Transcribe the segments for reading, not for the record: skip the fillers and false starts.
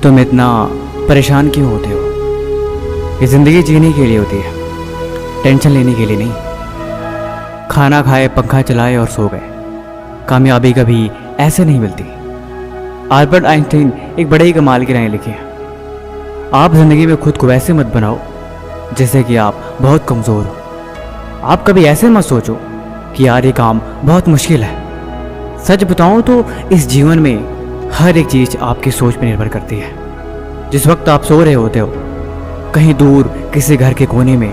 तुम इतना परेशान क्यों होते हो? ये ज़िंदगी जीने के लिए होती है, टेंशन लेने के लिए नहीं। खाना खाए, पंखा चलाए और सो गए। कामयाबी कभी ऐसे नहीं मिलती। अल्बर्ट आइंस्टीन एक बड़े ही कमाल की राय लिखी है, आप ज़िंदगी में खुद को वैसे मत बनाओ जैसे कि आप बहुत कमज़ोर हो। आप कभी ऐसे मत सोचो कि यार ये काम बहुत मुश्किल है। सच बताऊं तो इस जीवन में हर एक चीज़ आपकी सोच पर निर्भर करती है। जिस वक्त आप सो रहे होते हो, कहीं दूर किसी घर के कोने में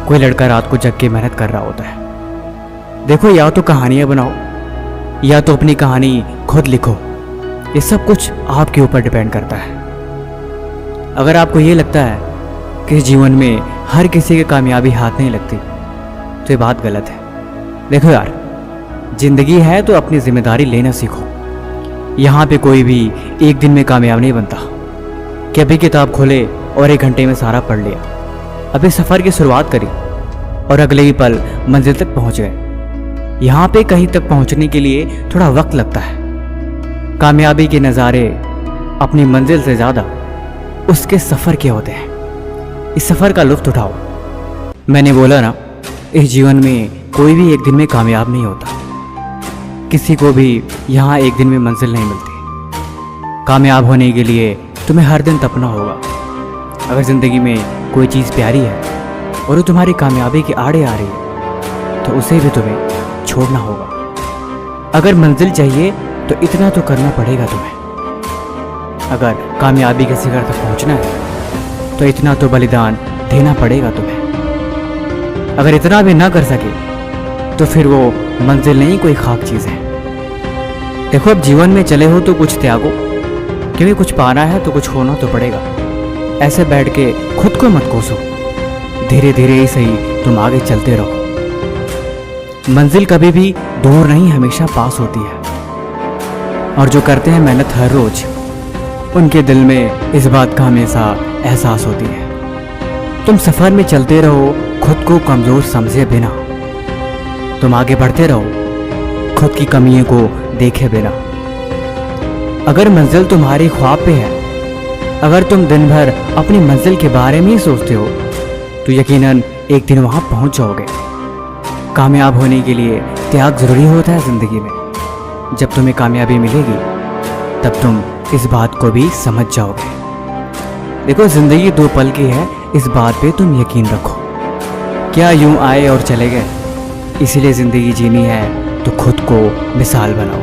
कोई लड़का रात को जग के मेहनत कर रहा होता है। देखो, या तो कहानियाँ बनाओ या तो अपनी कहानी खुद लिखो। ये सब कुछ आपके ऊपर डिपेंड करता है। अगर आपको ये लगता है कि जीवन में हर किसी की कामयाबी हाथ नहीं लगती तो ये बात गलत है। देखो यार, जिंदगी है तो अपनी जिम्मेदारी लेना सीखो। यहाँ पे कोई भी एक दिन में कामयाब नहीं बनता कि अभी किताब खोले और 1 घंटे में सारा पढ़ लिया। अभी सफ़र की शुरुआत करी और अगले ही पल मंजिल तक पहुँच गए। यहाँ पे कहीं तक पहुँचने के लिए थोड़ा वक्त लगता है। कामयाबी के नज़ारे अपनी मंजिल से ज़्यादा उसके सफ़र के होते हैं। इस सफ़र का लुत्फ़ उठाओ। मैंने बोला ना, इस जीवन में कोई भी एक दिन में कामयाब नहीं होता। किसी को भी यहाँ एक दिन में मंजिल नहीं मिलती। कामयाब होने के लिए तुम्हें हर दिन तपना होगा। अगर ज़िंदगी में कोई चीज़ प्यारी है और वो तुम्हारी कामयाबी के आड़े आ रही है तो उसे भी तुम्हें छोड़ना होगा। अगर मंजिल चाहिए तो इतना तो करना पड़ेगा तुम्हें। अगर कामयाबी के शिखर तक पहुंचना है तो इतना तो बलिदान देना पड़ेगा तुम्हें। अगर इतना भी ना कर सके तो फिर वो मंजिल नहीं, कोई खाक चीज़ है। देखो, अब जीवन में चले हो तो कुछ त्यागो, क्योंकि कुछ पाना है तो कुछ होना तो पड़ेगा। ऐसे बैठ के खुद को मत कोसो। धीरे धीरे ही सही तुम आगे चलते रहो। मंजिल कभी भी दूर नहीं, हमेशा पास होती है। और जो करते हैं मेहनत हर रोज, उनके दिल में इस बात का हमेशा एहसास होती है। तुम सफ़र में चलते रहो, खुद को कमज़ोर समझे बिना। तुम आगे बढ़ते रहो, खुद की कमियों को देखे बिना। अगर मंजिल तुम्हारी ख्वाब पे है, अगर तुम दिन भर अपनी मंजिल के बारे में ही सोचते हो तो यकीनन एक दिन वहाँ पहुँच जाओगे। कामयाब होने के लिए त्याग ज़रूरी होता है ज़िंदगी में। जब तुम्हें कामयाबी मिलेगी तब तुम इस बात को भी समझ जाओगे। देखो, ज़िंदगी 2 पल की है, इस बात पे तुम यकीन रखो। क्या यूं आए और चले गए? इसीलिए ज़िंदगी जीनी है तो खुद को मिसाल बनाओ।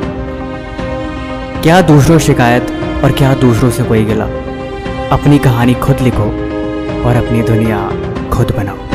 क्या दूसरों शिकायत और क्या दूसरों से कोई गिला। अपनी कहानी खुद लिखो और अपनी दुनिया खुद बनाओ।